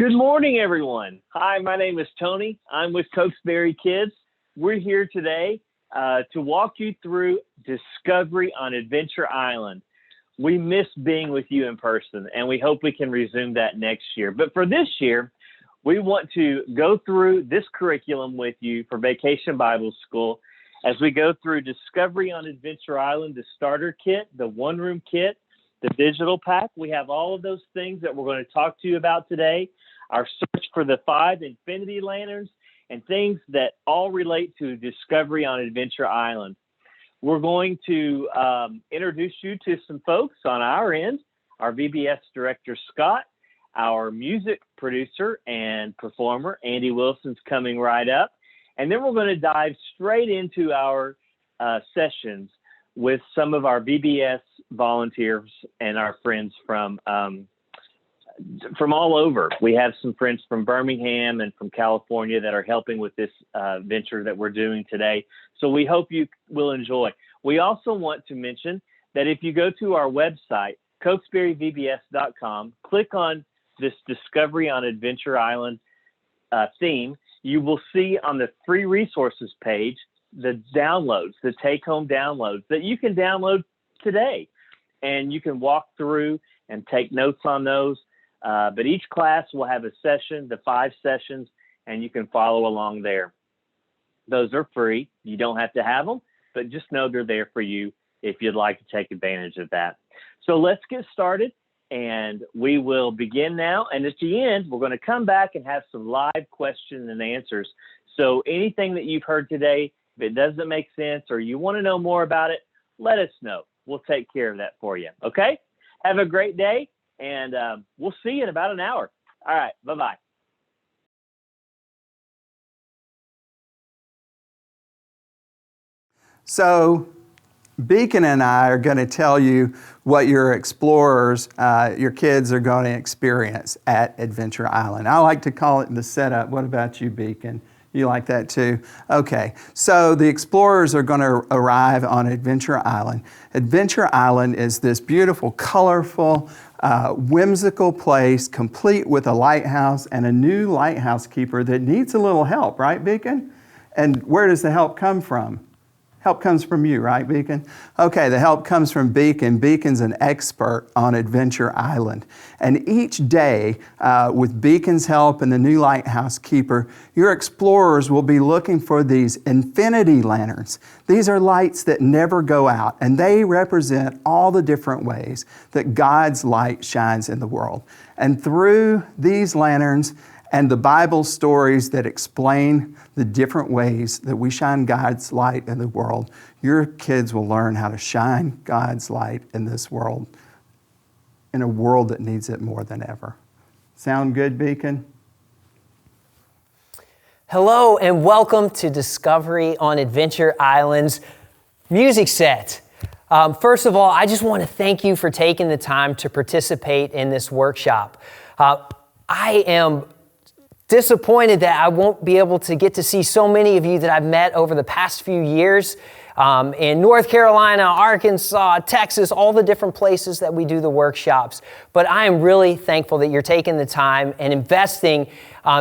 Good morning, everyone. Hi, my name is Tony. I'm with Cokesbury Kids. We're here today to walk you through Discovery on Adventure Island. We miss being with you in person, and we hope we can resume that next year. But for this year, we want to go through this curriculum with you for Vacation Bible School as we go through Discovery on Adventure Island, the starter kit, the one-room kit, the digital pack. We have all of those things that we're going to talk to you about today. Our search for the 5 infinity lanterns, and things that all relate to Discovery on Adventure Island. We're going to introduce you to some folks on our end. Our VBS director, Scott, our music producer and performer, Andy Wilson's coming right up. And then we're going to dive straight into our sessions with some of our VBS volunteers and our friends from all over. We have some friends from Birmingham and from California that are helping with this venture that we're doing today. So we hope you will enjoy. We also want to mention that if you go to our website, cokesburyvbs.com, click on this Discovery on Adventure Island theme, you will see on the free resources page the downloads, the take-home downloads that you can download today. And you can walk through and take notes on those. But each class will have a session, the 5 sessions, and you can follow along there. Those are free. You don't have to have them, but just know they're there for you if you'd like to take advantage of that. So let's get started, and we will begin now. And at the end, we're going to come back and have some live questions and answers. So anything that you've heard today, if it doesn't make sense or you want to know more about it, let us know. We'll take care of that for you. Okay? Have a great day. And we'll see you in about an hour. All right. Bye-bye. So Beacon and I are going to tell you what your explorers, your kids are going to experience at Adventure Island. I like to call it the setup. What about you, Beacon? You like that too? Okay, so the explorers are going to arrive on Adventure Island. Adventure Island is this beautiful, colorful, whimsical place, complete with a lighthouse and a new lighthouse keeper that needs a little help, right, Beacon? And where does the help come from? Help comes from you, right, Beacon? Okay, the help comes from Beacon. Beacon's an expert on Adventure Island. And each day, with Beacon's help and the new lighthouse keeper, your explorers will be looking for these infinity lanterns. These are lights that never go out, and they represent all the different ways that God's light shines in the world. And through these lanterns, and the Bible stories that explain the different ways that we shine God's light in the world, your kids will learn how to shine God's light in this world, in a world that needs it more than ever. Sound good, Beacon? Hello and welcome to Discovery on Adventure Island's music set. First of all, I just want to thank you for taking the time to participate in this workshop. I am disappointed that I won't be able to get to see so many of you that I've met over the past few years in North Carolina, Arkansas, Texas, all the different places that we do the workshops. But I am really thankful that you're taking the time and investing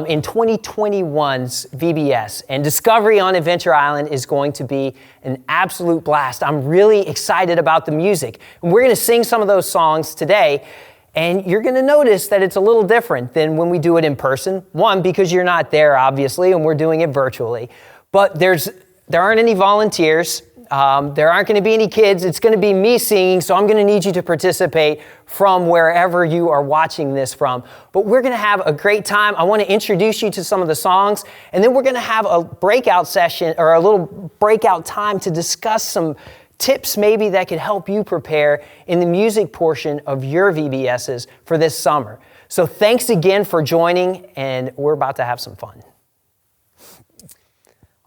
in 2021's VBS. And Discovery on Adventure Island is going to be an absolute blast. I'm really excited about the music. And we're going to sing some of those songs today. And you're going to notice that it's a little different than when we do it in person. One, because you're not there, obviously, and we're doing it virtually. But there aren't any volunteers. There aren't going to be any kids. It's going to be me singing, so I'm going to need you to participate from wherever you are watching this from. But we're going to have a great time. I want to introduce you to some of the songs, and then we're going to have a breakout session or a little breakout time to discuss some tips maybe that could help you prepare in the music portion of your VBSs for this summer. So thanks again for joining, and we're about to have some fun.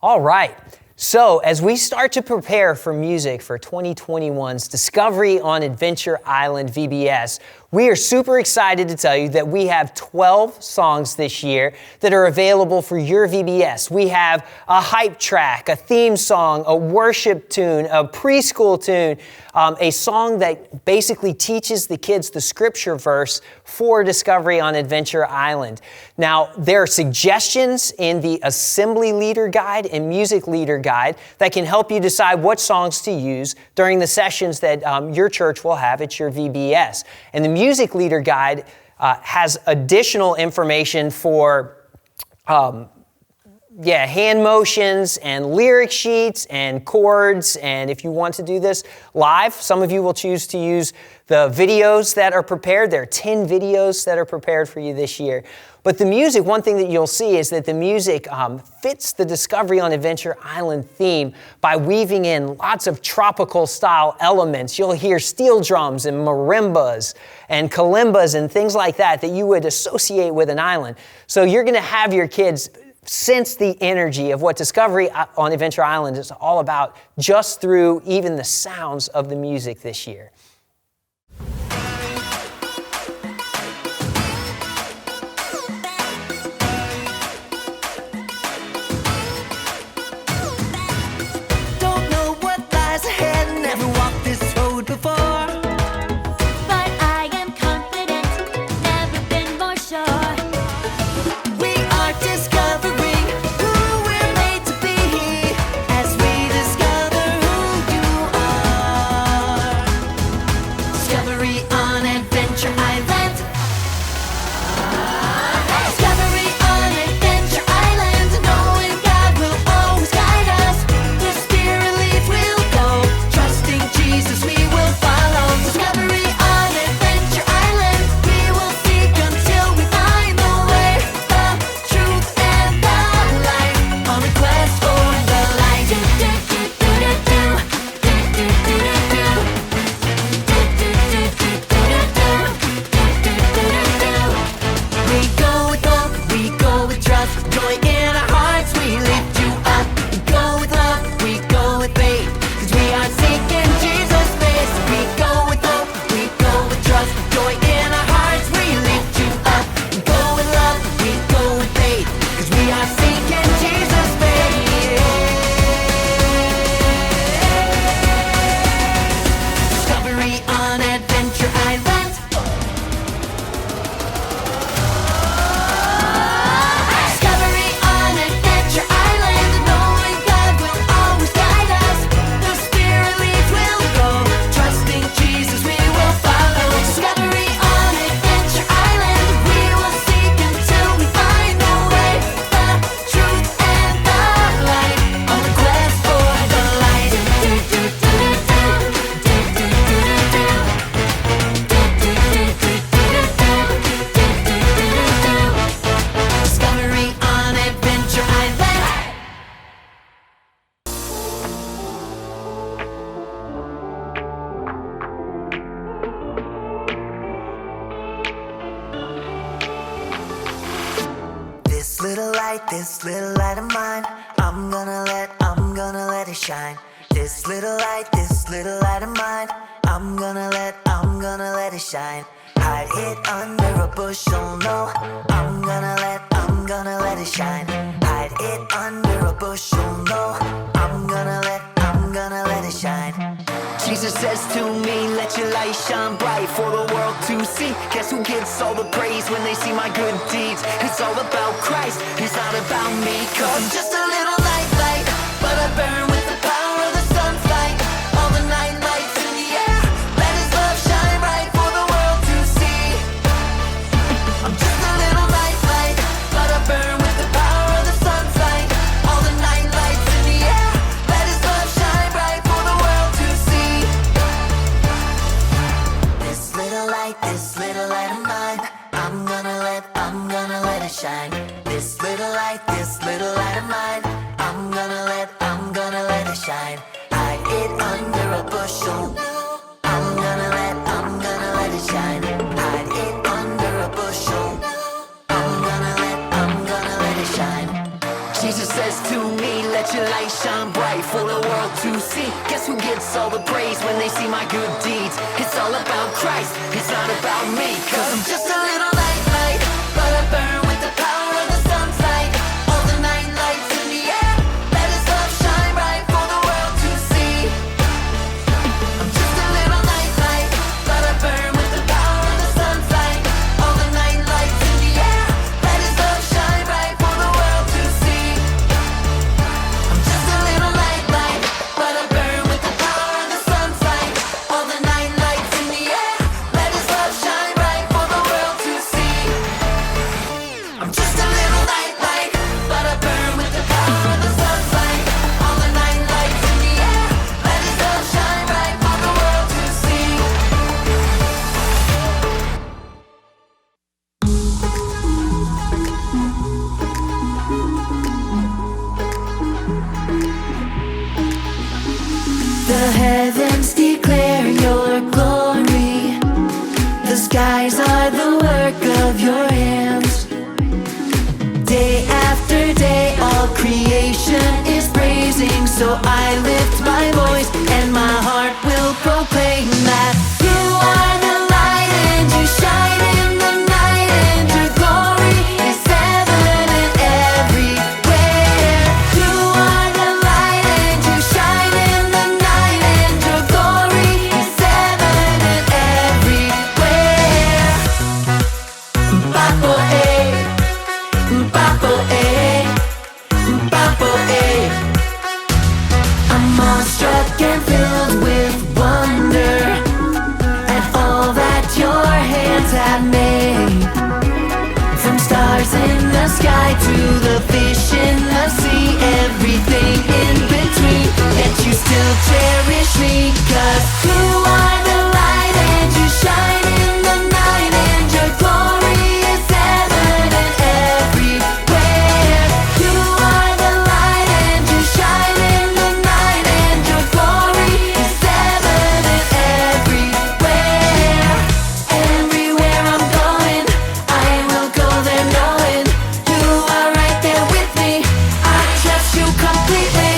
All right. So as we start to prepare for music for 2021's Discovery on Adventure Island VBS, We are super excited to tell you that we have 12 songs this year that are available for your VBS. We have a hype track, a theme song, a worship tune, a preschool tune, a song that basically teaches the kids the scripture verse for Discovery on Adventure Island. Now, there are suggestions in the Assembly Leader Guide and Music Leader Guide that can help you decide what songs to use during the sessions that your church will have at your VBS. And the Music Leader Guide has additional information for hand motions and lyric sheets and chords. And if you want to do this live, some of you will choose to use the videos that are prepared. There are 10 videos that are prepared for you this year. But the music, one thing that you'll see is that the music fits the Discovery on Adventure Island theme by weaving in lots of tropical style elements. You'll hear steel drums and marimbas and kalimbas and things like that you would associate with an island. So you're going to have your kids sense the energy of what Discovery on Adventure Island is all about just through even the sounds of the music this year. Don't know what lies ahead, never walked this road before. But I am confident, never been more sure. We are discovering who we're made to be as we discover who you are. Discovery on Adventure Island. Discovery on Adventure Island. Knowing God will always guide us. The Spirit leads we'll go. Trusting Jesus we will follow. Discovery on Adventure Island. We will seek until we find the way, the truth and the light. On a quest for the light. Do do do do do do. Do do do do do. Do do do do do do. Do do do do do. We go with hope, we go with trust, joy in our hearts, we lift you up. We go with love, we go with faith, 'cause we are seeking Jesus' face. We go with hope, we go with trust, joy in our hearts, we lift you up. We go with love, we go with faith, 'cause we are seeking Jesus' face. Discovery on Adventure Island. Discovery on Adventure Island. Knowing God will always guide us. The Spirit leads we'll go. Trusting Jesus we will follow. Discovery on Adventure Island. We will seek until we find the way, the truth and the light. On the quest for the light. Do do do do do. Do do do do do. Do do do do do do. Do do do do do. Discovery on Adventure Island. This little light of mine, I'm gonna let it shine. This little light of mine, I'm gonna let it shine. Hide it under a bushel, no, I'm gonna let it shine. Hide it under a bushel, no, I'm gonna let it shine. Jesus says to me, let your light shine bright for the world to see. Guess who gets all the praise when they see my good deeds? It's all about Christ, it's not about me. 'Cause I'm just a little light, but I burn with the power of the sun's light. All the night lights in the air, let His love shine bright for the world to see. I'm just a little light, but I burn with the power of the sun's light. All the night lights in the air, let His love shine bright for the world to see. This little light of mine, I'm gonna let it shine. This little light of mine, I'm gonna let it shine. Hide it under a bushel. I'm gonna let it shine. Hide it under a bushel. I'm gonna let it shine. Jesus says to me, let let your light shine bright for the world to see. Guess who gets all the praise when they see my good deeds? It's all about Christ, it's not about me. Cause I'm just a little light, but I burn with the power of the sun's light. All the night lights in the air, let His love shine bright for the world to see. I'm just a little light, but I burn with the power of the sun's light. All the night lights in the air, let His love shine bright for the world to see. I'm just a little light, but I burn with the power of the sun's light. All the night lights in the air, let His love shine bright for the world to see. I'm just a little light, but I burn with the power of the sun's light. All the night lights in the air, let His love shine bright for the world to see. The heavens declare your glory. The skies are the work of your hands. Day after day, all creation is praising. So I lift my voice and my heart will proclaim that you are the light and you shine in the night, and your glory is evident everywhere. You are the light and you shine in the night, and your glory is evident everywhere. Papo Papo Papo I'm awestruck and filled with wonder at all that your hands have made. From stars in the sky to the fish in the sea, everything in between, yet you still cherish me. 'Cause you are the light and you shine in the night, and your glory is evident everywhere. You are the light and you shine in the night, and your glory is evident everywhere. Everywhere I'm going, I will go there knowing you are right there with me. I trust you completely.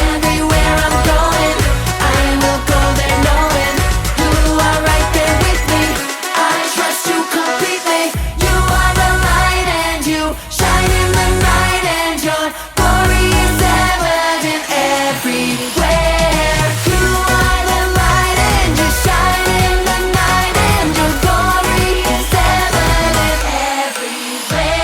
Everywhere I'm going, I will go there knowing you are right there with me. I trust you completely. You are the light and you shine in the night, and your glory is evident everywhere. You are the light and you shine in the night, and your glory is evident everywhere.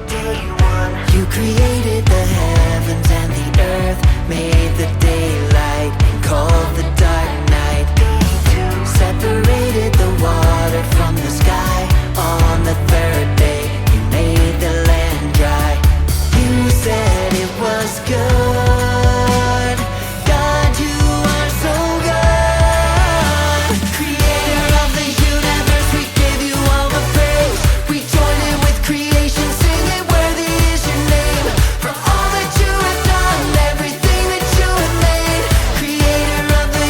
Day one, you created the heavens and the earth, made the daylight, called the dark night. Day two, separated the water from the sky. On the third day, you made the land dry. You said it was good. God, you are so good. Creator of the universe, we give you all the praise. We join in with creation, singing worthy is your name. For all that you have done, everything that you have made. Creator of the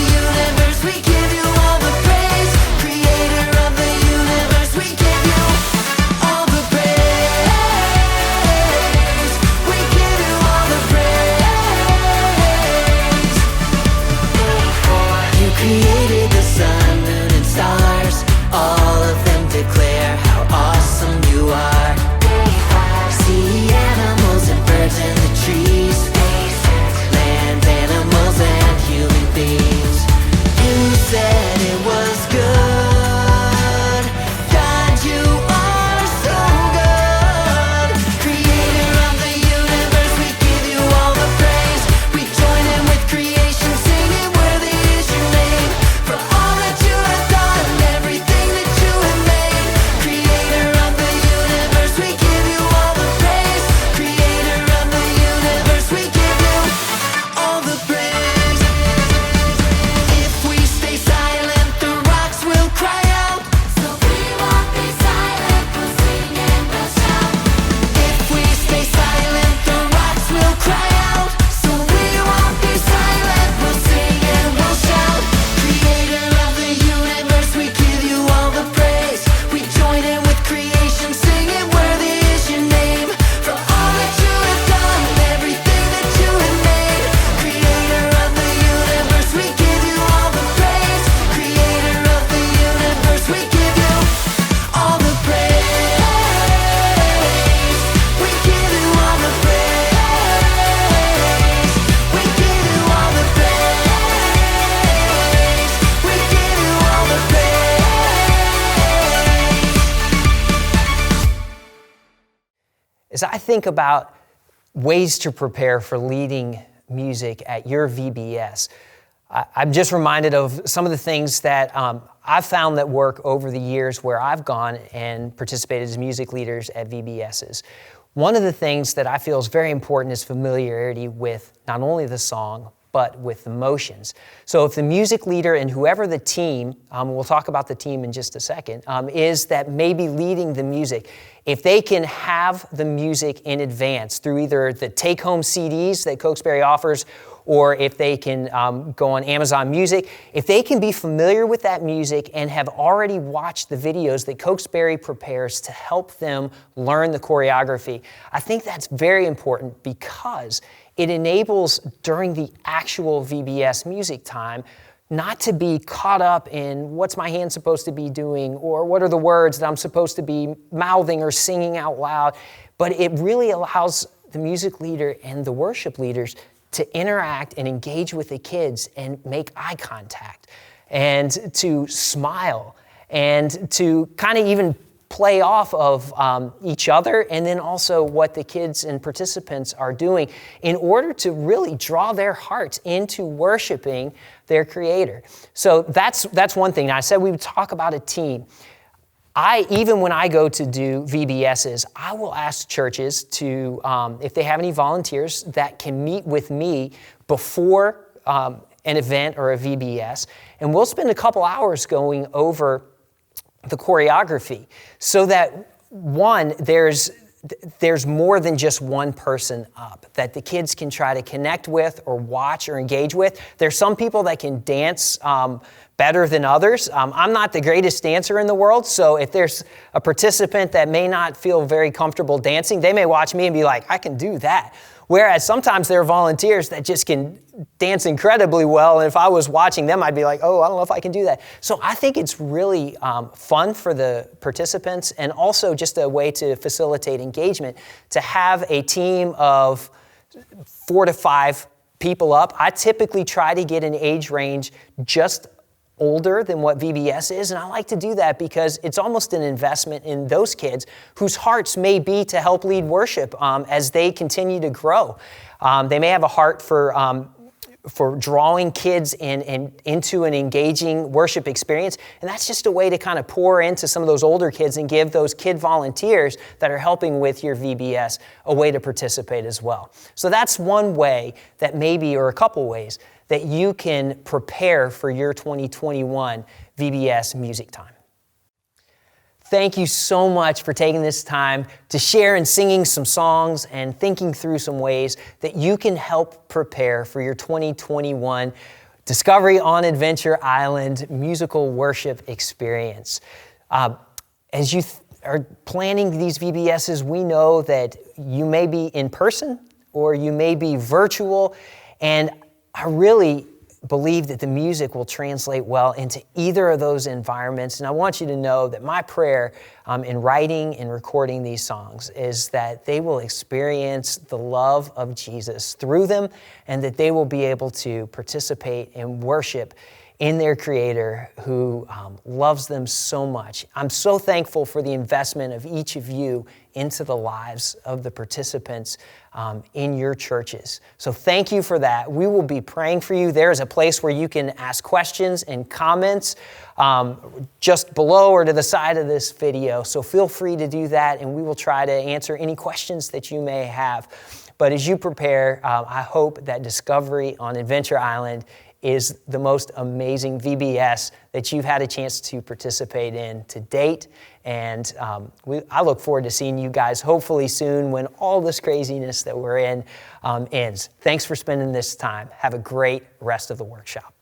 as I think about ways to prepare for leading music at your VBS, I'm just reminded of some of the things that I've found that work over the years where I've gone and participated as music leaders at VBSs. One of the things that I feel is very important is familiarity with not only the song, but with the motions. So if the music leader and whoever the team, we'll talk about the team in just a second, is that maybe leading the music, if they can have the music in advance through either the take-home CDs that Cokesbury offers, or if they can go on Amazon Music, if they can be familiar with that music and have already watched the videos that Cokesbury prepares to help them learn the choreography, I think that's very important because it enables during the actual VBS music time not to be caught up in what's my hand supposed to be doing or what are the words that I'm supposed to be mouthing or singing out loud, but it really allows the music leader and the worship leaders to interact and engage with the kids and make eye contact and to smile and to kind of even play off of each other and then also what the kids and participants are doing in order to really draw their hearts into worshiping their Creator. So that's one thing. Now, I said we would talk about a team. Even when I go to do VBSs, I will ask churches to, if they have any volunteers that can meet with me before an event or a VBS, and we'll spend a couple hours going over the choreography so that, one, there's more than just one person up that the kids can try to connect with or watch or engage with. There's some people that can dance better than others. I'm not the greatest dancer in the world, so if there's a participant that may not feel very comfortable dancing, they may watch me and be like, I can do that. Whereas sometimes there are volunteers that just can dance incredibly well, and if I was watching them, I'd be like, oh, I don't know if I can do that. So I think it's really fun for the participants and also just a way to facilitate engagement to have a team of 4 to 5 people up. I typically try to get an age range just older than what VBS is, and I like to do that because it's almost an investment in those kids whose hearts may be to help lead worship as they continue to grow. They may have a heart for drawing kids into an engaging worship experience, and that's just a way to kind of pour into some of those older kids and give those kid volunteers that are helping with your VBS a way to participate as well. So that's one way that maybe, or a couple ways, that you can prepare for your 2021 VBS music time. Thank you so much for taking this time to share and singing some songs and thinking through some ways that you can help prepare for your 2021 Discovery on Adventure Island musical worship experience. As you are planning these VBSs, we know that you may be in person or you may be virtual, and I really believe that the music will translate well into either of those environments. And I want you to know that my prayer in writing and recording these songs is that they will experience the love of Jesus through them and that they will be able to participate in worship in their Creator who loves them so much. I'm so thankful for the investment of each of you into the lives of the participants in your churches. So thank you for that. We will be praying for you. There is a place where you can ask questions and comments just below or to the side of this video. So feel free to do that, and we will try to answer any questions that you may have. But as you prepare, I hope that Discovery on Adventure Island is the most amazing VBS that you've had a chance to participate in to date. And I look forward to seeing you guys hopefully soon when all this craziness that we're in ends. Thanks for spending this time. Have a great rest of the workshop.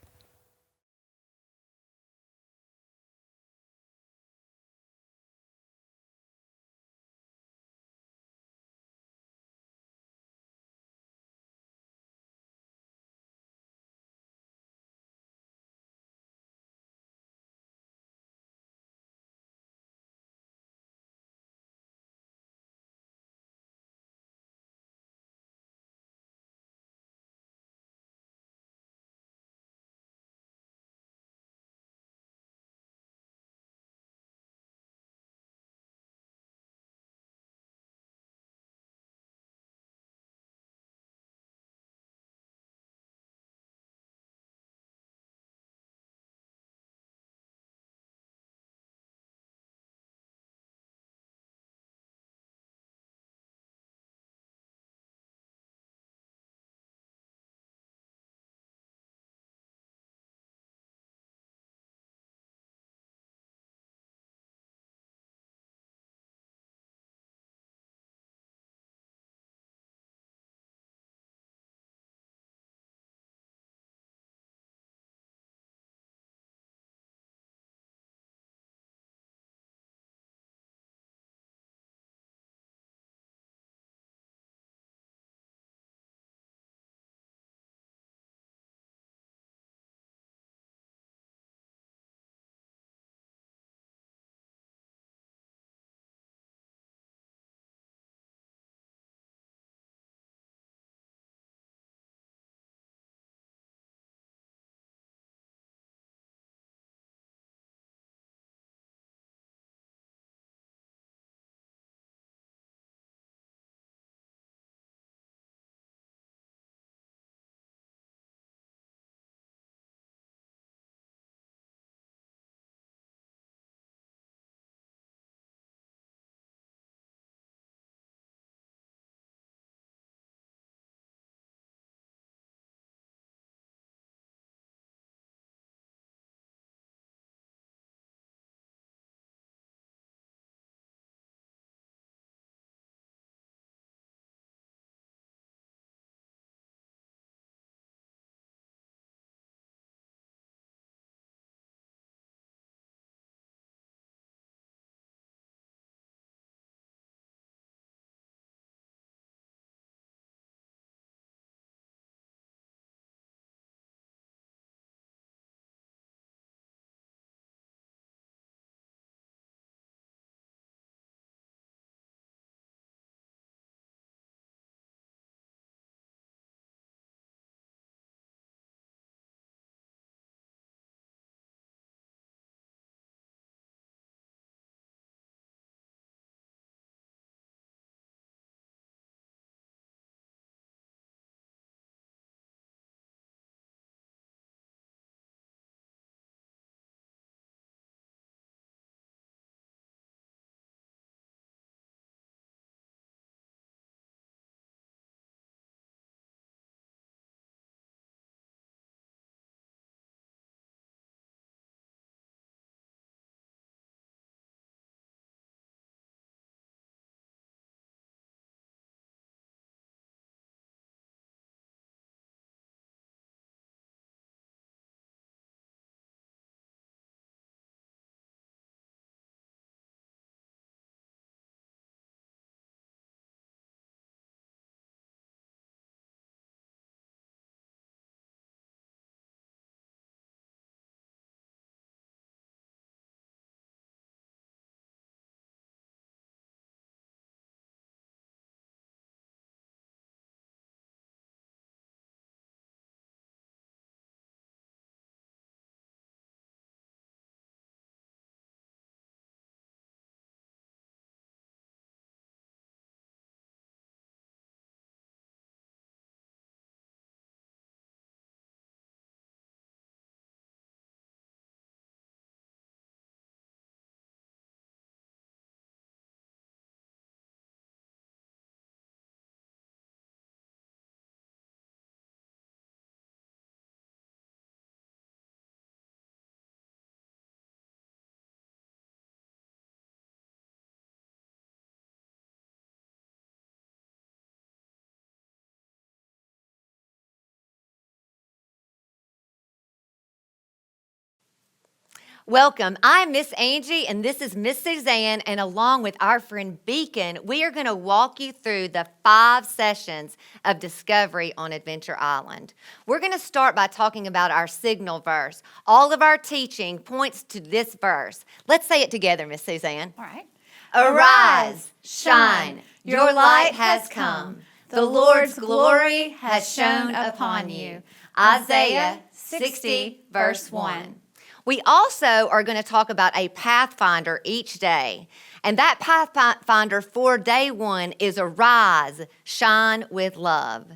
Welcome. I'm Miss Angie, and this is Miss Suzanne, and along with our friend Beacon, we are going to walk you through the 5 sessions of Discovery on Adventure Island. We're going to start by talking about our signal verse. All of our teaching points to this verse. Let's say it together, Miss Suzanne. All right. Arise, shine, your light has come. The Lord's glory has shone upon you. Isaiah 60, verse 1. We also are going to talk about a pathfinder each day. And that pathfinder for day 1 is arise, shine with love.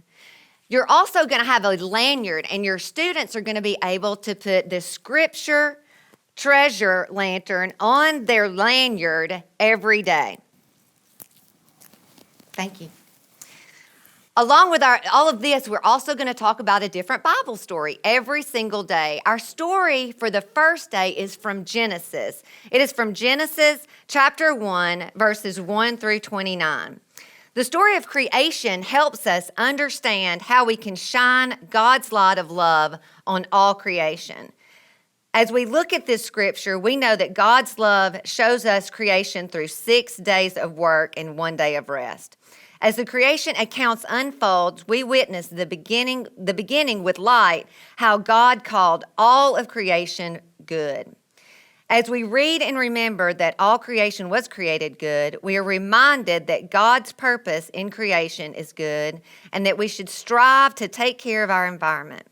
You're also going to have a lanyard, and your students are going to be able to put the scripture treasure lantern on their lanyard every day. Thank you. Along with all of this, we're also going to talk about a different Bible story every single day. Our story for the first day is from Genesis. It is from Genesis chapter 1, verses 1 through 29. The story of creation helps us understand how we can shine God's light of love on all creation. As we look at this scripture, we know that God's love shows us creation through 6 days of work and 1 day of rest. As the creation accounts unfolds, we witness the beginning with light, how God called all of creation good. As we read and remember that all creation was created good, we are reminded that God's purpose in creation is good and that we should strive to take care of our environment.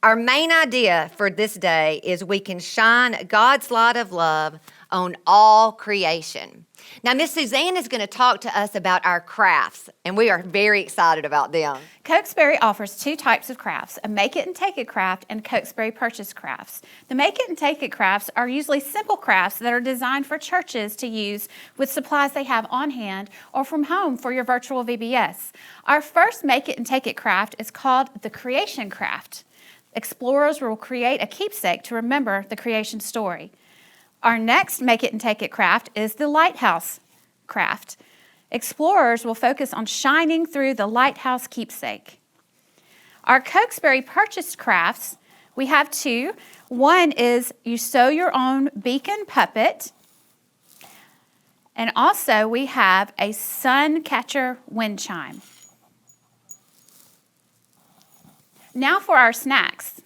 Our main idea for this day is we can shine God's light of love on all creation. Now, Miss Suzanne is going to talk to us about our crafts, and we are very excited about them. Cokesbury offers 2 types of crafts, a make it and take it craft and Cokesbury purchase crafts. The make it and take it crafts are usually simple crafts that are designed for churches to use with supplies they have on hand or from home for your virtual VBS. Our first make it and take it craft is called the creation craft. Explorers will create a keepsake to remember the creation story. Our next make it and take it craft is the lighthouse craft. Explorers will focus on shining through the lighthouse keepsake. Our Cokesbury purchased crafts, we have 2. One is you sew your own beacon puppet. And also we have a sun catcher wind chime. Now for our snacks.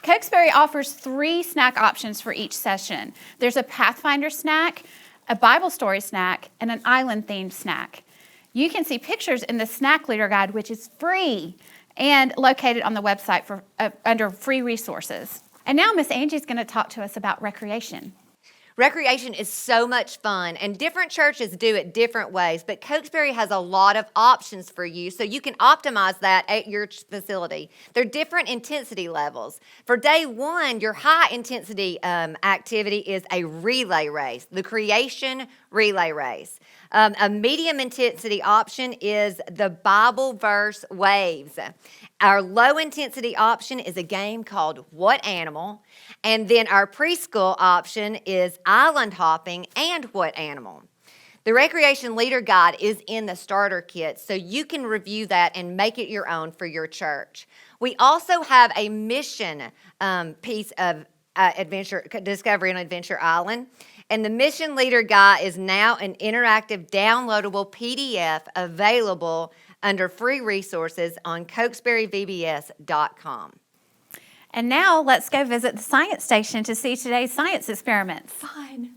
Cokesbury offers 3 snack options for each session. There's a Pathfinder snack, a Bible story snack, and an island-themed snack. You can see pictures in the snack leader guide, which is free and located on the website for under free resources. And now Miss Angie's going to talk to us about recreation. Recreation is so much fun, and different churches do it different ways, but Cokesbury has a lot of options for you, so you can optimize that at your facility. There are different intensity levels. For day 1, your high intensity activity is a relay race, the creation relay race. A medium intensity option is the Bible verse waves. Our low intensity option is a game called What Animal? And then our preschool option is island hopping and What Animal? The Recreation Leader Guide is in the starter kit, so you can review that and make it your own for your church. We also have a mission piece of adventure Discovery on Adventure Island. And the Mission Leader Guide is now an interactive downloadable PDF available under free resources on cokesburyvbs.com. And now let's go visit the science station to see today's science experiments. Fun.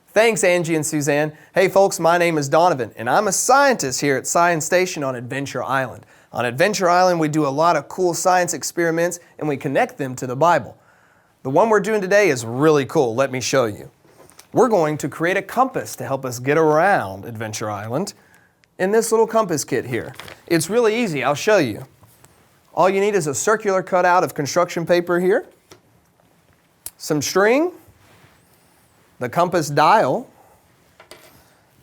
Thanks, Angie and Suzanne. Hey folks, my name is Donovan, and I'm a scientist here at Science Station on Adventure Island. On Adventure Island, we do a lot of cool science experiments, and we connect them to the Bible. The one we're doing today is really cool. Let me show you. We're going to create a compass to help us get around Adventure Island in this little compass kit here. It's really easy. I'll show you. All you need is a circular cutout of construction paper here, some string, the compass dial,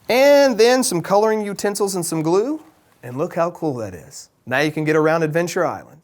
and then some coloring utensils and some glue. And look how cool that is. Now you can get around Adventure Island.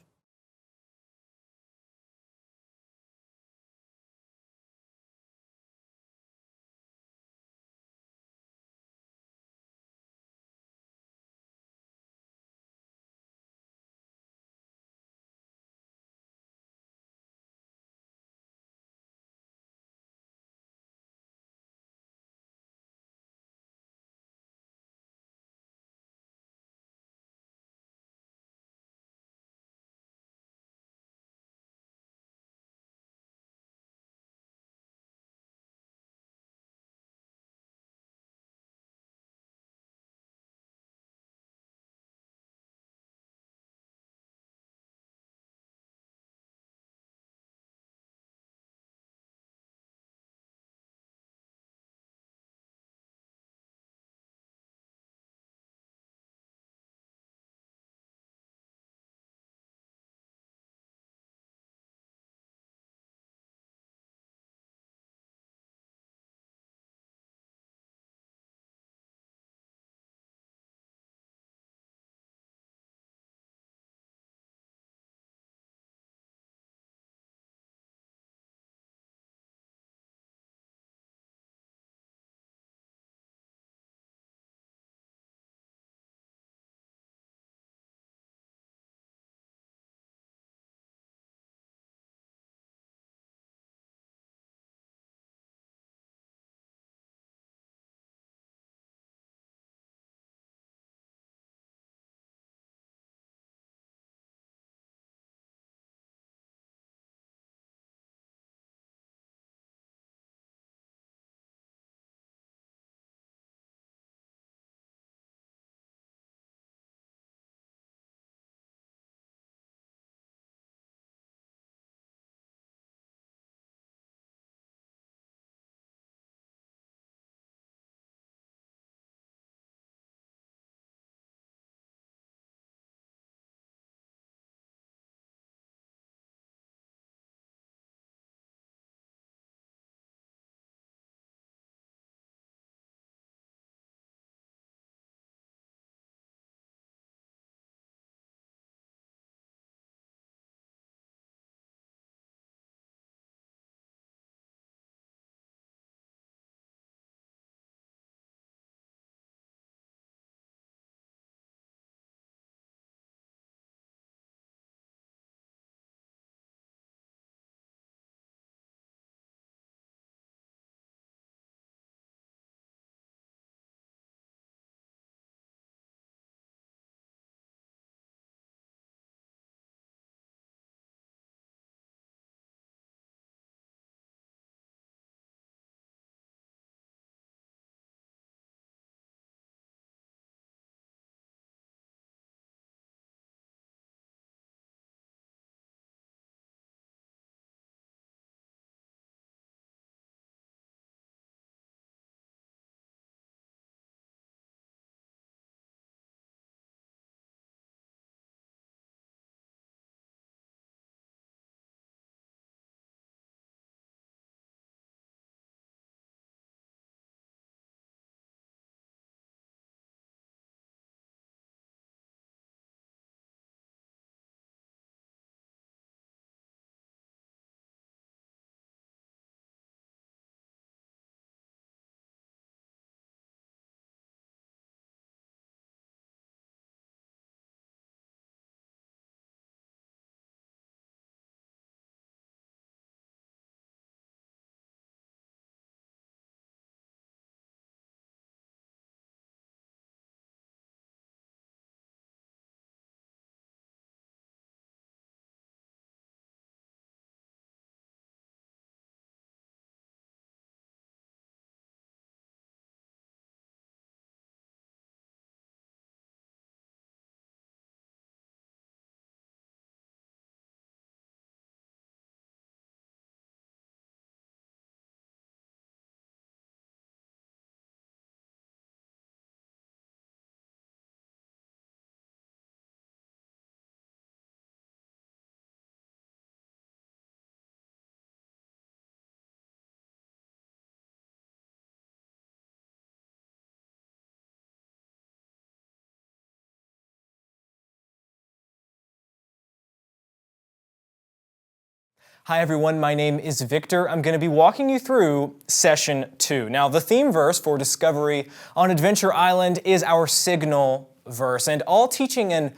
Hi everyone, my name is Victor. I'm going to be walking you through session 2. Now, the theme verse for Discovery on Adventure Island is our signal verse, and all teaching and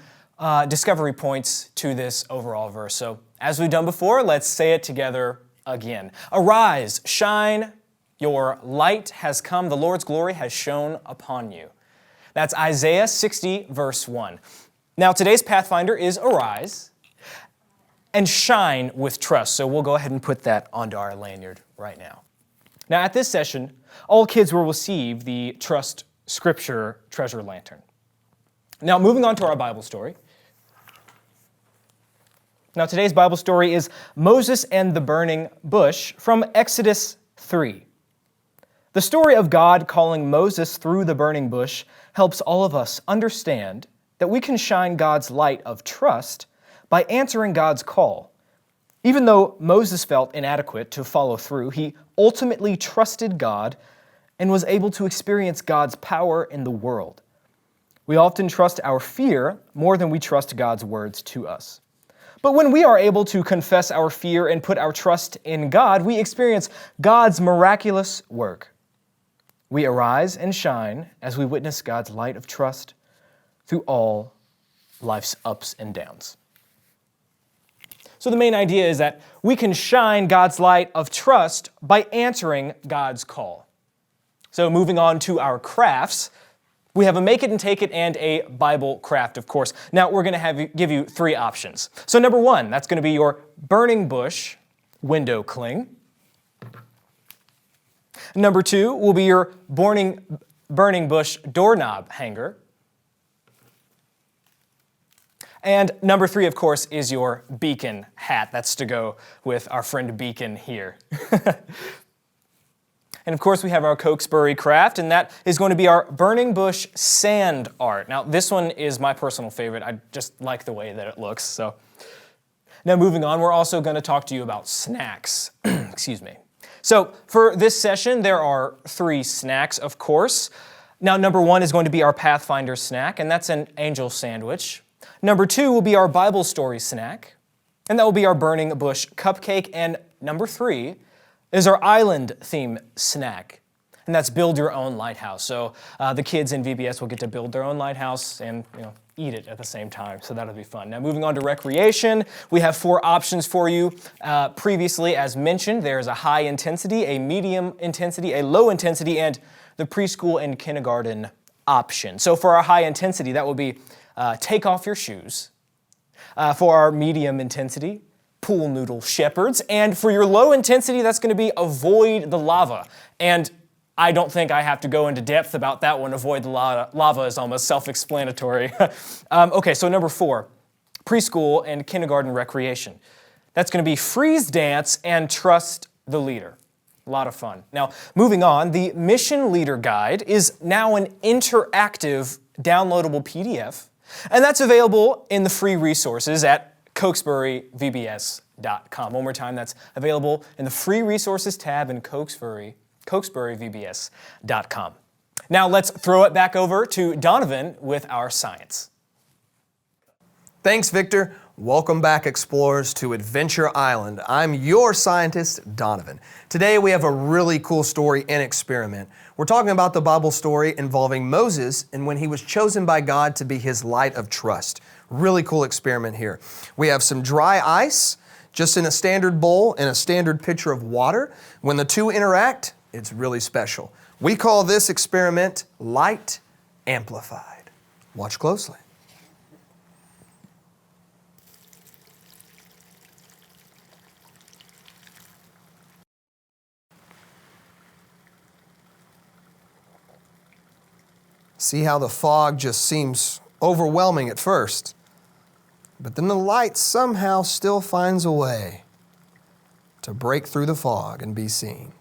discovery points to this overall verse. So, as we've done before, let's say it together again. Arise, shine, your light has come, the Lord's glory has shone upon you. That's Isaiah 60, verse 1. Now, today's Pathfinder is arise and shine with trust. So we'll go ahead and put that onto our lanyard right now. Now, at this session, all kids will receive the Trust Scripture Treasure Lantern. Now, moving on to our Bible story. Now, today's Bible story is Moses and the Burning Bush from Exodus 3. The story of God calling Moses through the burning bush helps all of us understand that we can shine God's light of trust by answering God's call. Even though Moses felt inadequate to follow through, he ultimately trusted God and was able to experience God's power in the world. We often trust our fear more than we trust God's words to us. But when we are able to confess our fear and put our trust in God, we experience God's miraculous work. We arise and shine as we witness God's light of trust through all life's ups and downs. So the main idea is that we can shine God's light of trust by answering God's call. So moving on to our crafts, we have a make it and take it and a Bible craft, of course. Now we're going to give you 3 options. So number 1, that's going to be your burning bush window cling. Number 2 will be your burning bush doorknob hanger. And number 3, of course, is your beacon hat. That's to go with our friend Beacon here. And of course, we have our Cokesbury craft, and that is going to be our burning bush sand art. Now, this one is my personal favorite. I just like the way that it looks. So, now moving on, we're also going to talk to you about snacks. Excuse me. So, for this session, there are 3 snacks, of course. Now, number 1 is going to be our Pathfinder snack, and that's an angel sandwich. Number 2 will be our Bible story snack, and that will be our burning bush cupcake. And number 3 is our island theme snack, and that's build your own lighthouse. So the kids in VBS will get to build their own lighthouse and eat it at the same time, so that'll be fun. Now moving on to recreation, we have 4 options for you. Previously, as mentioned, there's a high intensity, a medium intensity, a low intensity, and the preschool and kindergarten option. So for our high intensity, that will be take off your shoes. For our medium intensity, pool noodle shepherds. And for your low intensity, that's going to be avoid the lava. And I don't think I have to go into depth about that one. Avoid the lava is almost self-explanatory. Okay, so number 4, preschool and kindergarten recreation. That's going to be freeze dance and trust the leader. A lot of fun. Now, moving on, the Mission Leader Guide is now an interactive downloadable PDF. And that's available in the free resources at CokesburyVBS.com. One more time, that's available in the free resources tab in CokesburyVBS.com. Now let's throw it back over to Donovan with our science. Thanks, Victor. Welcome back, explorers, to Adventure Island. I'm your scientist, Donovan. Today we have a really cool story and experiment. We're talking about the Bible story involving Moses and when he was chosen by God to be his light of trust. Really cool experiment here. We have some dry ice just in a standard bowl and a standard pitcher of water. When the 2 interact, it's really special. We call this experiment light amplified. Watch closely. See how the fog just seems overwhelming at first, but then the light somehow still finds a way to break through the fog and be seen.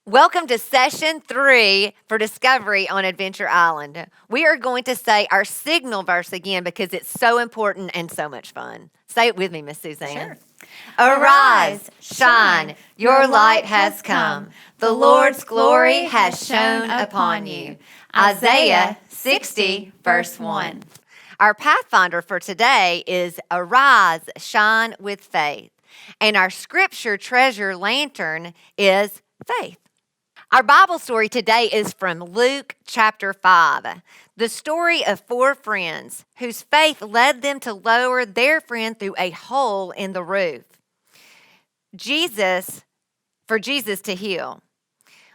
Welcome to session 3 for Discovery on Adventure Island. We are going to say our signal verse again because it's so important and so much fun. Say it with me, Miss Suzanne. Sure. Arise, shine, your light has come. The Lord's glory has shone upon you. Isaiah 60, verse 1. Our Pathfinder for today is Arise, shine with faith. And our scripture treasure lantern is faith. Our Bible story today is from Luke chapter 5, the story of 4 friends whose faith led them to lower their friend through a hole in the roof. For Jesus to heal.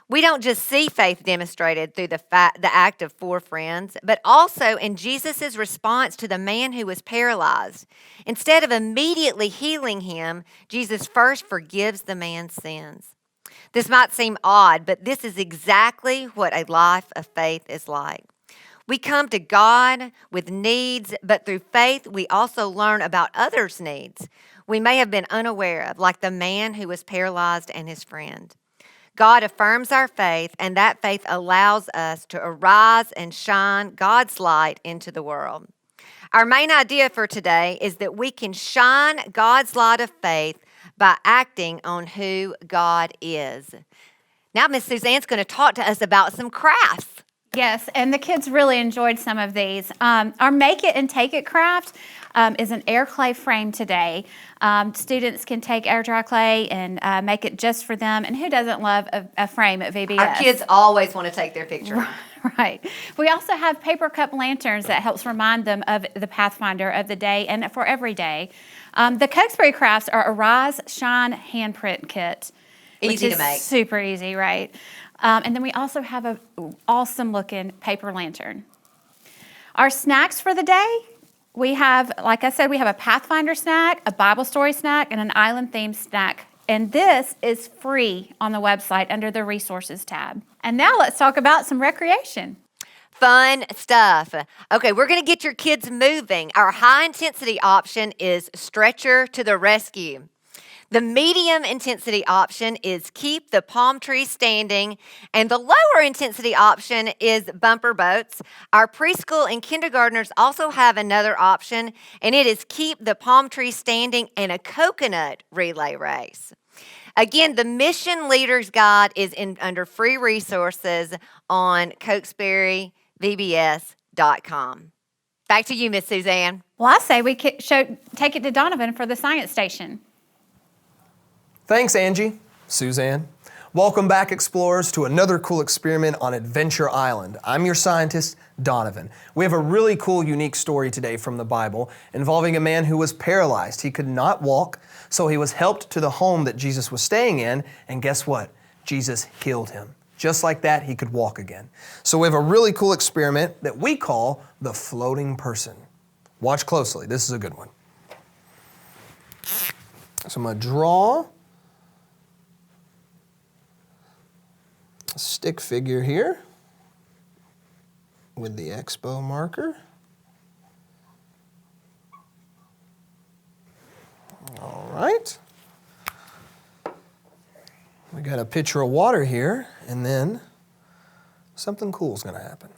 We don't just see faith demonstrated through the act of 4 friends, but also in Jesus' response to the man who was paralyzed. Instead of immediately healing him, Jesus first forgives the man's sins. This might seem odd, but this is exactly what a life of faith is like. We come to God with needs, but through faith, we also learn about others' needs we may have been unaware of, like the man who was paralyzed and his friend. God affirms our faith, and that faith allows us to arise and shine God's light into the world. Our main idea for today is that we can shine God's light of faith by acting on who God is. Now, Miss Suzanne's going to talk to us about some crafts. Yes, and the kids really enjoyed some of these. Our Make It and Take It craft is an air clay frame today. Students can take air dry clay and make it just for them. And who doesn't love a frame at VBS? Our kids always want to take their picture. Right. We also have paper cup lanterns that helps remind them of the Pathfinder of the day and for every day. The Cokesbury crafts are Arise, Shine handprint kit. Easy to make. Super easy, right? And then we also have an awesome looking paper lantern. Our snacks for the day, we have, like I said, we have a Pathfinder snack, a Bible story snack, and an island themed snack. And this is free on the website under the resources tab. And now let's talk about some recreation. Fun stuff. Okay, we're going to get your kids moving. Our high intensity option is Stretcher to the Rescue. The medium intensity option is Keep the Palm Tree Standing, and the lower intensity option is Bumper Boats. Our preschool and kindergartners also have another option, and it is Keep the Palm Tree Standing and a Coconut Relay Race. Again, the Mission Leader's Guide is under free resources on CokesburyVBS.com. Back to you, Miss Suzanne. Well, I say we take it to Donovan for the science station. Thanks, Angie. Suzanne. Welcome back, explorers, to another cool experiment on Adventure Island. I'm your scientist, Donovan. We have a really cool, unique story today from the Bible involving a man who was paralyzed. He could not walk, so he was helped to the home that Jesus was staying in, and guess what? Jesus healed him. Just like that, he could walk again. So we have a really cool experiment that we call the floating person. Watch closely. This is a good one. So I'm going to draw a stick figure here with the Expo marker. All right. We got a pitcher of water here, and then something cool is going to happen.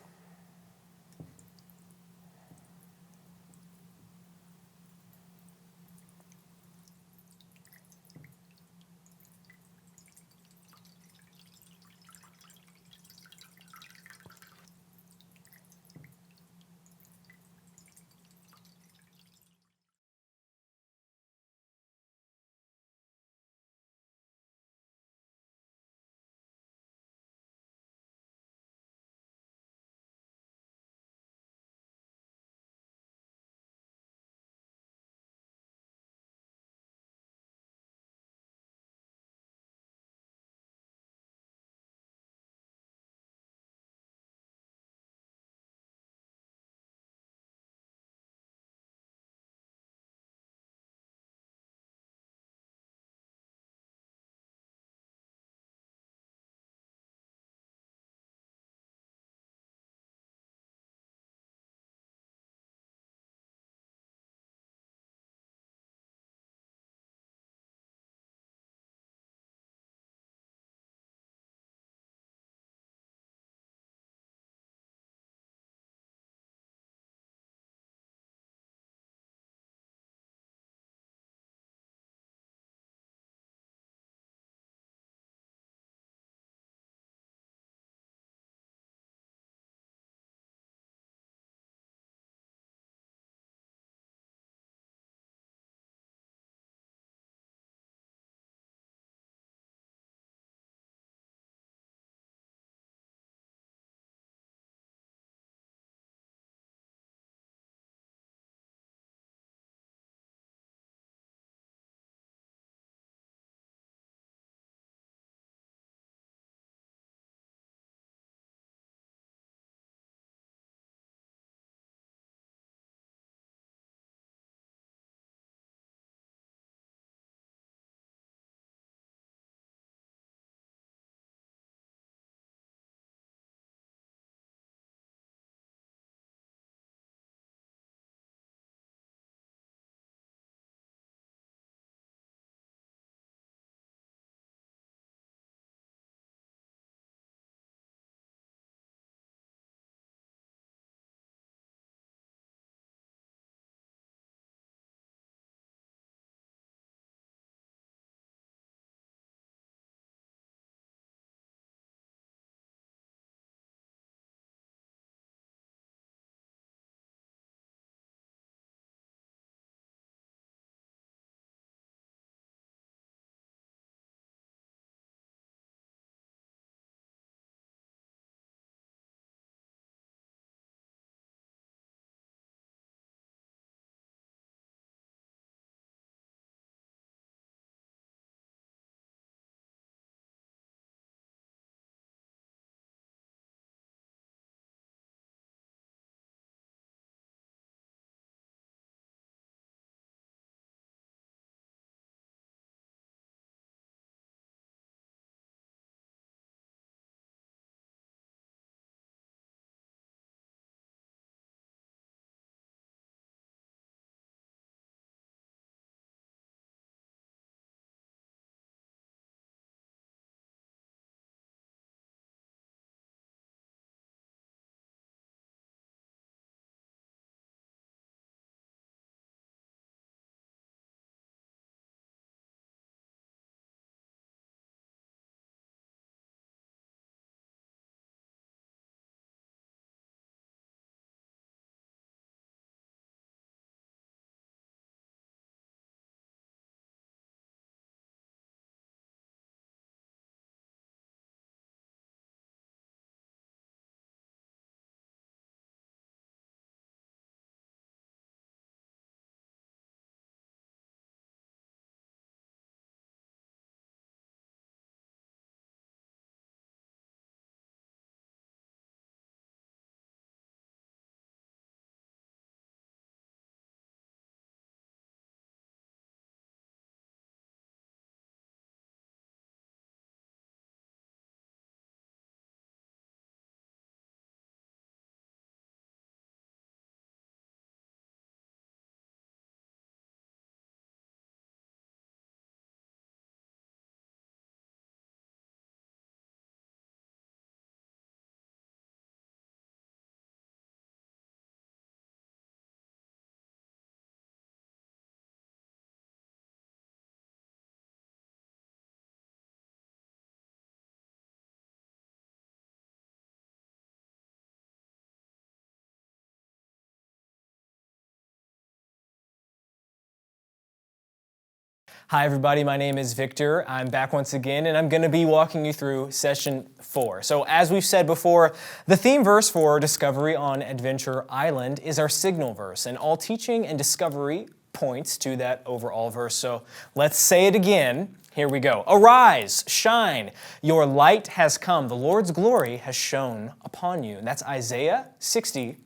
Hi everybody, my name is Victor. I'm back once again and I'm going to be walking you through session 4. So as we've said before, the theme verse for Discovery on Adventure Island is our signal verse, and all teaching and discovery points to that overall verse. So let's say it again. Here we go. Arise, shine, your light has come. The Lord's glory has shone upon you. And that's Isaiah 60,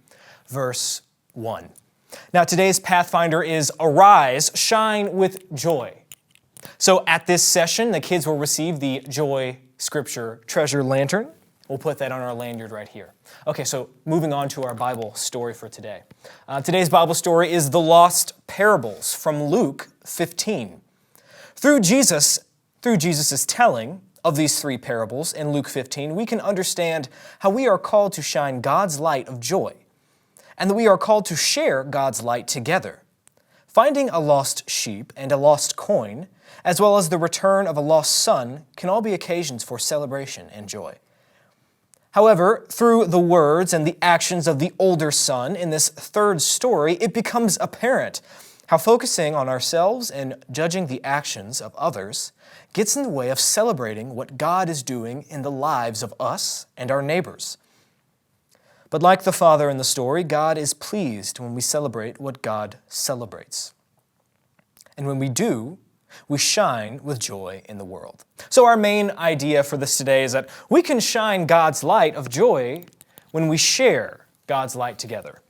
verse 1. Now today's Pathfinder is Arise, shine with joy. So at this session, the kids will receive the Joy Scripture Treasure Lantern. We'll put that on our lanyard right here. Okay, so moving on to our Bible story for today. Today's Bible story is the Lost Parables from Luke 15. Through Jesus' telling of these 3 parables in Luke 15, we can understand how we are called to shine God's light of joy, and that we are called to share God's light together. Finding a lost sheep and a lost coin, as well as the return of a lost son, can all be occasions for celebration and joy. However, through the words and the actions of the older son in this 3rd story, it becomes apparent how focusing on ourselves and judging the actions of others gets in the way of celebrating what God is doing in the lives of us and our neighbors. But like the father in the story, God is pleased when we celebrate what God celebrates. And when we do, we shine with joy in the world. So our main idea for this today is that we can shine God's light of joy when we share God's light together.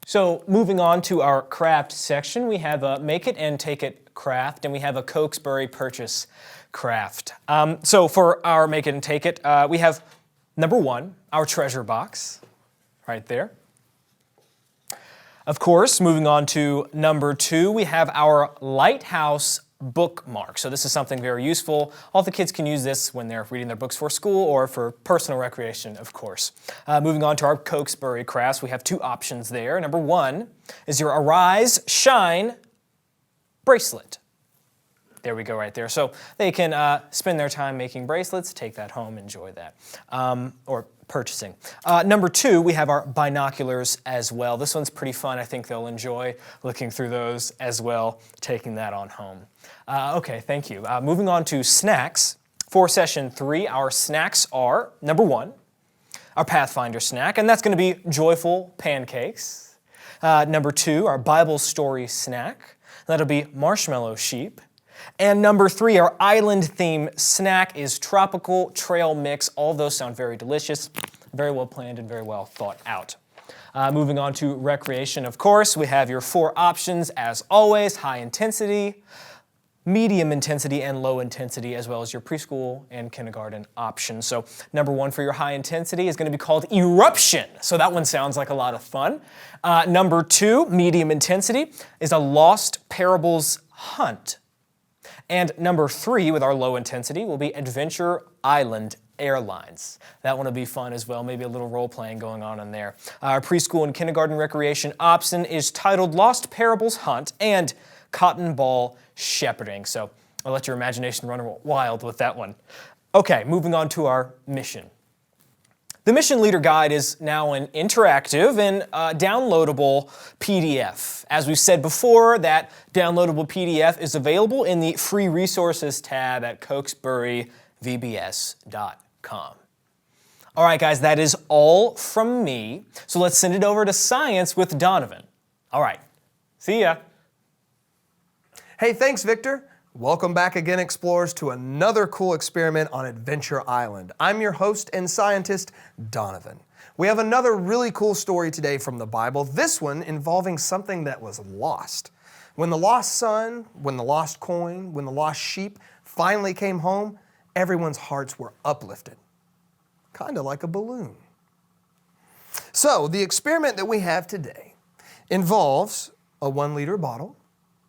So moving on to our craft section, we have a Make It and Take It craft, and we have a Cokesbury Purchase craft. So for our Make It and Take It, we have number 1, our treasure box, right there. Of course, moving on to number 2, we have our lighthouse bookmark. So this is something very useful. All the kids can use this when they're reading their books for school or for personal recreation, of course. Moving on to our Cokesbury crafts, we have 2 options there. Number 1 is your Arise, Shine bracelet. There we go right there. So they can spend their time making bracelets, take that home, enjoy that, or purchasing. Number 2, we have our binoculars as well. This one's pretty fun. I think they'll enjoy looking through those as well, taking that on home. Okay, thank you. Moving on to snacks. For session 3, our snacks are, number 1, our Pathfinder snack, and that's going to be joyful pancakes. Number 2, our Bible story snack. That'll be marshmallow sheep. And number 3, our island theme snack is tropical trail mix. All of those sound very delicious, very well planned, and very well thought out. Moving on to recreation, of course, we have your 4 options as always: high intensity, medium intensity, and low intensity, as well as your preschool and kindergarten options. So number 1 for your high intensity is going to be called Eruption. So that one sounds like a lot of fun. Number 2, medium intensity, is a Lost Parables Hunt. And number 3, with our low intensity, will be Adventure Island Airlines. That one will be fun as well, maybe a little role-playing going on in there. Our preschool and kindergarten recreation option is titled Lost Parables Hunt and Cotton Ball Shepherding. So I'll let your imagination run wild with that one. Okay, moving on to our mission. The Mission Leader Guide is now an interactive and downloadable PDF. As we've said before, that downloadable PDF is available in the Free Resources tab at cokesburyvbs.com. All right, guys, that is all from me. So let's send it over to science with Donovan. All right, see ya. Hey, thanks, Victor. Welcome back again, explorers, to another cool experiment on Adventure Island. I'm your host and scientist, Donovan. We have another really cool story today from the Bible, this one involving something that was lost. When the lost son, when the lost coin, when the lost sheep finally came home, everyone's hearts were uplifted, kind of like a balloon. So the experiment that we have today involves a 1-liter bottle,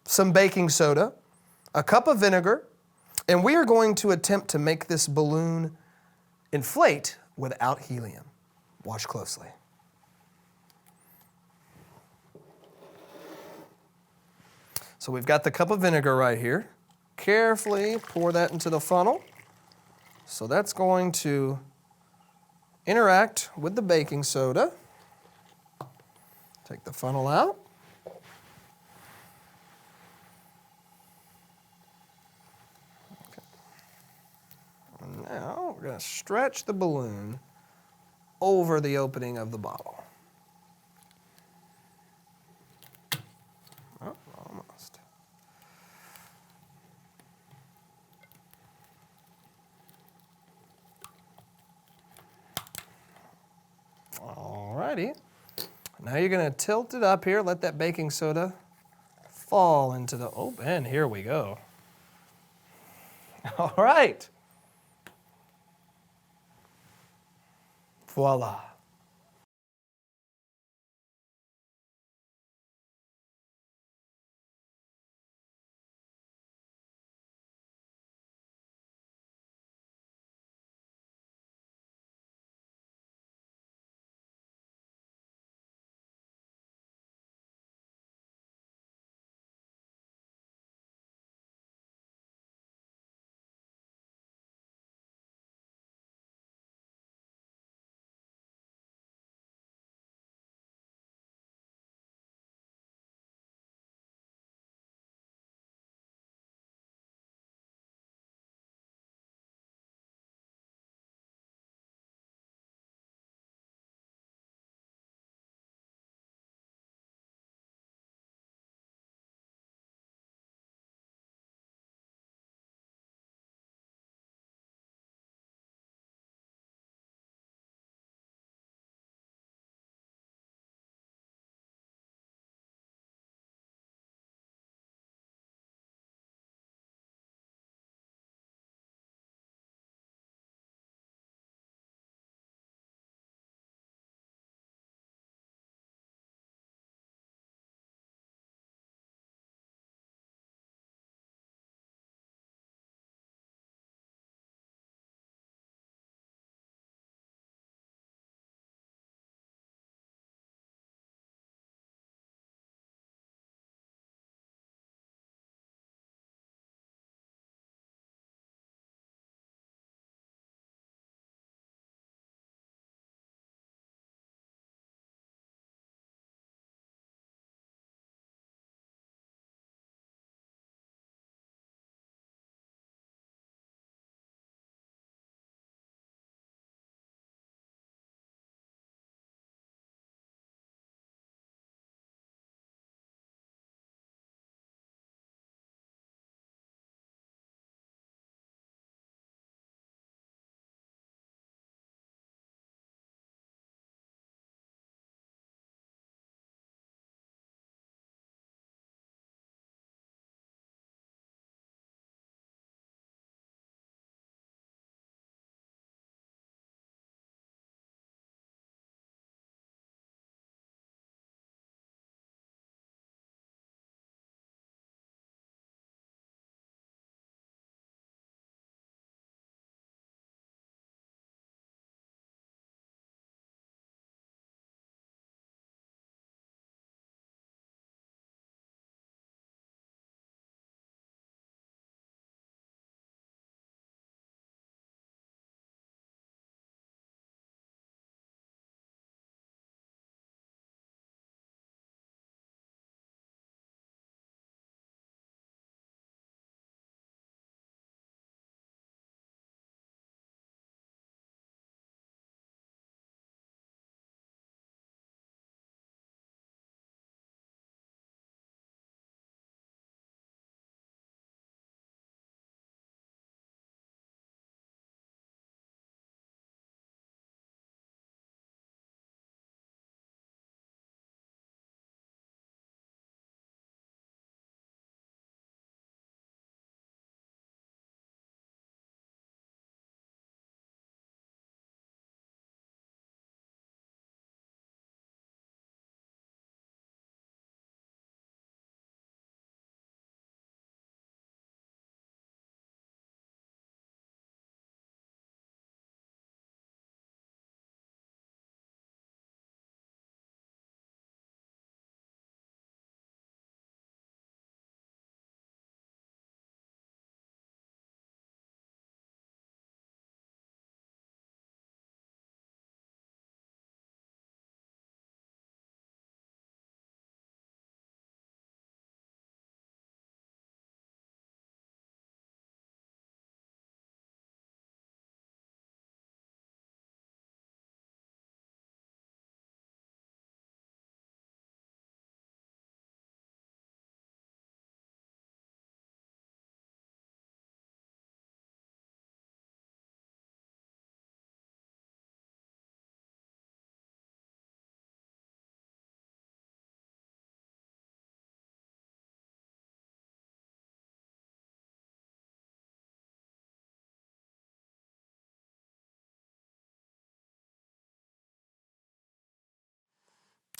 some baking soda, a cup of vinegar, and we are going to attempt to make this balloon inflate without helium. Watch closely. So we've got the cup of vinegar right here. Carefully pour that into the funnel. So that's going to interact with the baking soda. Take the funnel out. to stretch the balloon over the opening of the bottle. Oh, almost. Alrighty. Now you're going to tilt it up here, let that baking soda fall into the, oh, and here we go. All right. Voila.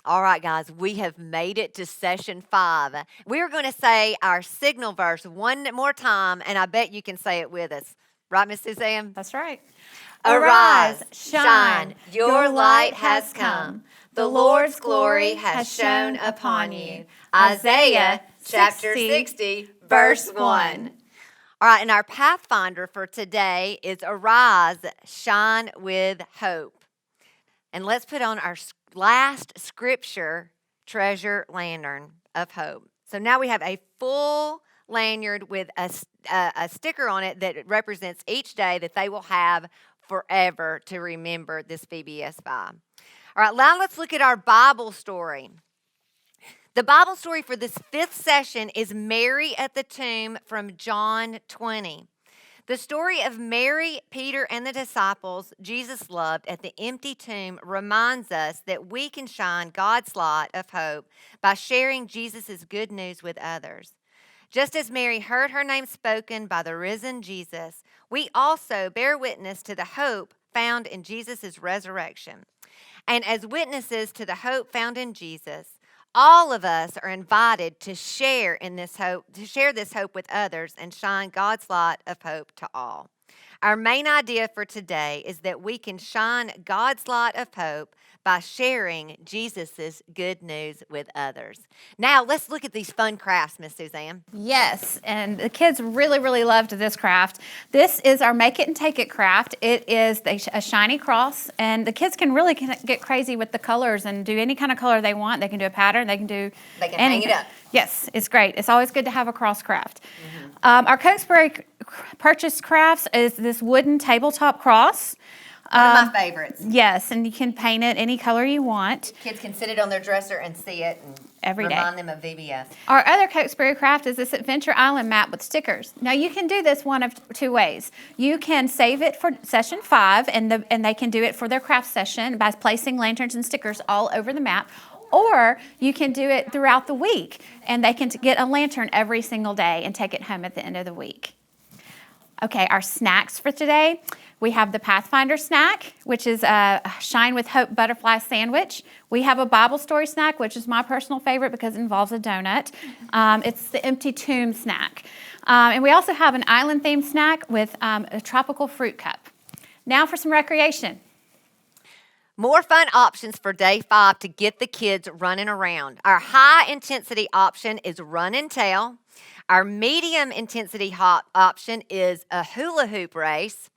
All right, guys, we have made it to session 5. We're going to say our signal verse one more time, and I bet you can say it with us. Right, Miss Suzanne? That's right. Arise, shine, your light has come. The Lord's glory has shone upon you. Isaiah chapter 60, verse 1. All right, and our Pathfinder for today is Arise, shine with hope. And let's put on our last scripture, treasure lantern of hope. So now we have a full lanyard with a sticker on it that represents each day that they will have forever to remember this VBS by. All right, now let's look at our Bible story. The Bible story for this 5th session is Mary at the tomb from John 20. The story of Mary, Peter, and the disciples Jesus loved at the empty tomb reminds us that we can shine God's light of hope by sharing Jesus' good news with others. Just as Mary heard her name spoken by the risen Jesus, we also bear witness to the hope found in Jesus' resurrection. And as witnesses to the hope found in Jesus, all of us are invited to share in this hope, to share this hope with others and shine God's light of hope to all. Our main idea for today is that we can shine God's light of hope by sharing Jesus' good news with others. Now, let's look at these fun crafts, Miss Suzanne. Yes, and the kids really, really loved this craft. This is our Make It and Take It craft. It is a shiny cross, and the kids can really get crazy with the colors and do any kind of color they want. They can do a pattern. They can hang it up. Yes, it's great. It's always good to have a cross craft. Our Cokesbury purchase crafts is this wooden tabletop cross. One of my favorites. Yes, and you can paint it any color you want. Kids can sit it on their dresser and see it and every day. Remind them of VBS. Our other Cokesbury craft is this Adventure Island map with stickers. Now you can do this one of 2 ways. You can save it for session 5, and they can do it for their craft session by placing lanterns and stickers all over the map. Or you can do it throughout the week, and they can get a lantern every single day and take it home at the end of the week. Okay, our snacks for today. We have the Pathfinder snack, which is a Shine with Hope butterfly sandwich. We have a Bible story snack, which is my personal favorite because it involves a donut. It's the empty tomb snack. And we also have an island-themed snack with a tropical fruit cup. Now for some recreation. More fun options for day 5 to get the kids running around. Our high-intensity option is run and tell. Our medium-intensity option is a hula hoop race.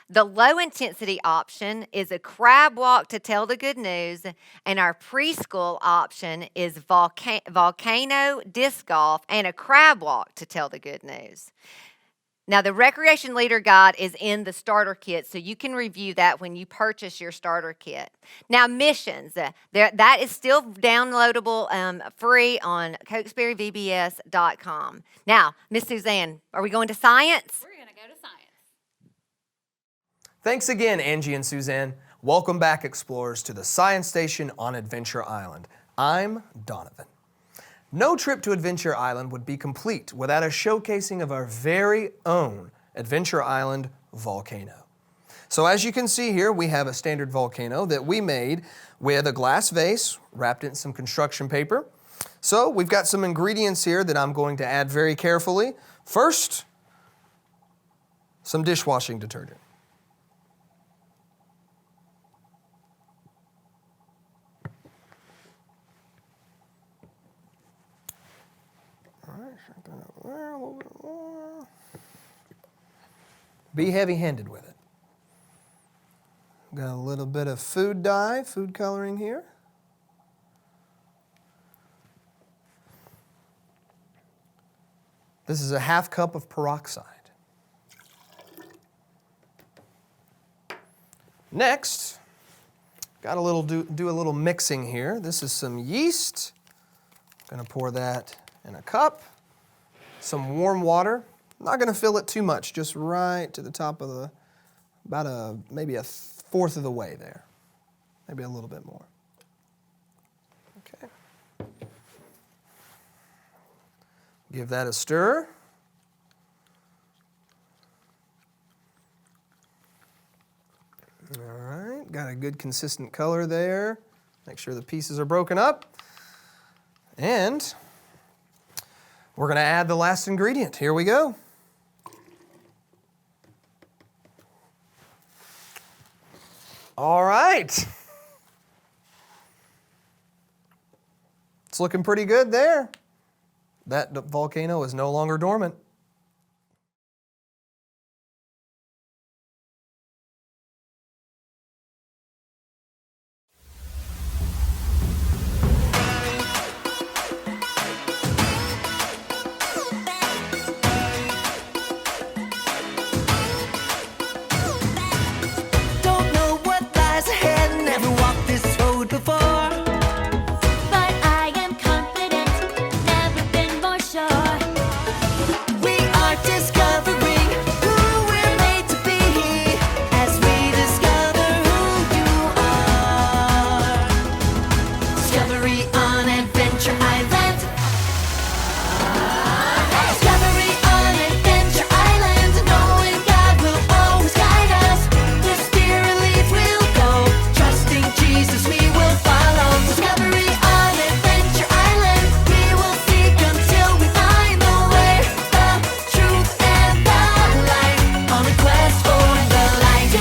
The low-intensity option is a crab walk to tell the good news, and our preschool option is volcano disc golf and a crab walk to tell the good news. Now, the Recreation Leader Guide is in the starter kit, so you can review that when you purchase your starter kit. Now, missions, that is still downloadable free on cokesburyvbs.com. Now, Miss Suzanne, are we going to science? We're going to go to science. Thanks again, Angie and Suzanne. Welcome back, explorers, to the Science Station on Adventure Island. I'm Donovan. No trip to Adventure Island would be complete without a showcasing of our very own Adventure Island volcano. So as you can see here, we have a standard volcano that we made with a glass vase wrapped in some construction paper. So we've got some ingredients here that I'm going to add very carefully. First, some dishwashing detergent. Be heavy-handed with it. Got a little bit of food dye, food coloring here. This is a half cup of peroxide. Next, got a little do a little mixing here. This is some yeast. Gonna pour that in a cup. Some warm water. Not going to fill it too much, just right to the top of the, maybe a fourth of the way there. Maybe a little bit more. Okay. Give that a stir. All right, got a good consistent color there. Make sure the pieces are broken up. And we're going to add the last ingredient. Here we go. All right. It's looking pretty good there. That volcano is no longer dormant. Don't know what lies ahead, never walked this road before. But I am confident, never been more sure. We are discovering who we're made to be as we discover who you are. Discovery on Adventure Island. Discovery on Adventure Island. Knowing God will always guide us. The Spirit leads, we'll go. Trusting Jesus, we will follow. Discovery on Adventure Island. We will seek until we find the way, the truth, and the light. On a quest for the light.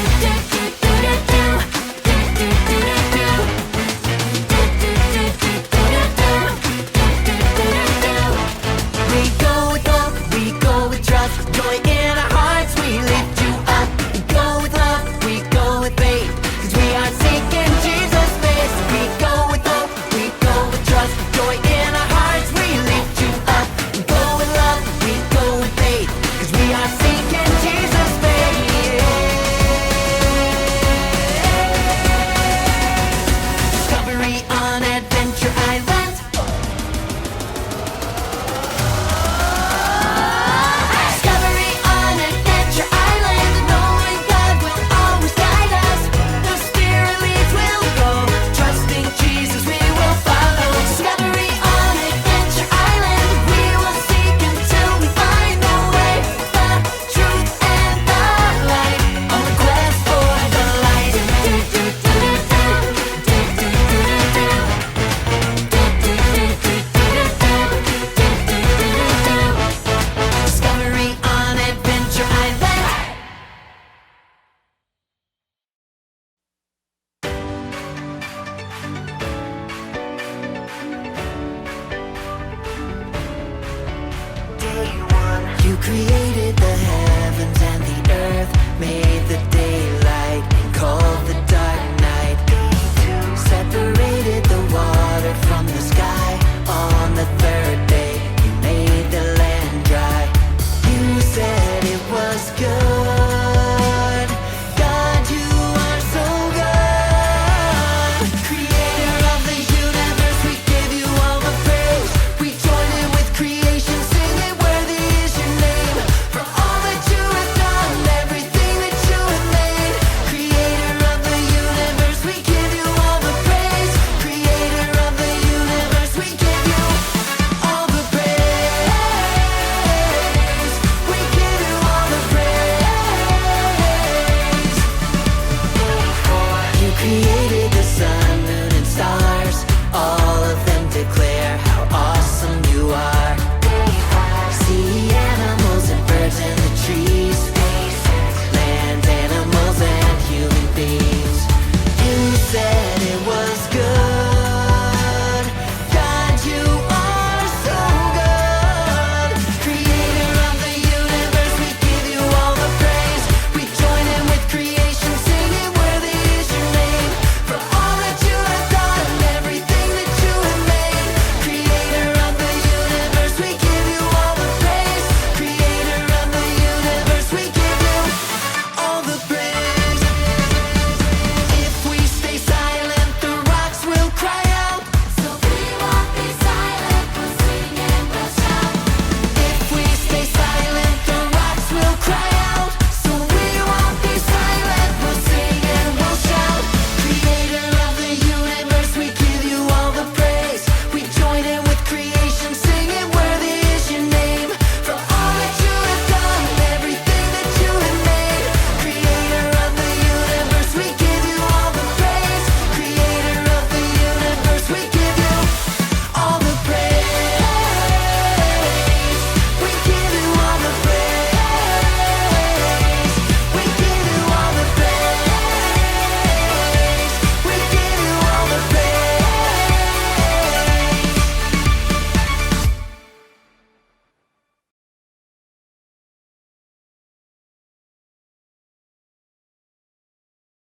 We go with hope, we go with trust, joy in our hearts, we lift you up. We go with love, we go with faith, 'cause we are seeking Jesus' face. We go with hope, we go with trust, joy in our hearts, we lift you up. We go with love, we go with faith, 'cause we are seeking Jesus' face. Discovery on Adventure Island. Discovery on Adventure Island. Knowing God will always guide us. The Spirit leads, we'll go. Trusting Jesus, we will follow. Discovery on Adventure Island. We will seek until we find the way, the truth, and the light. On a quest for the light. Discovery on Adventure Island. Day one, you created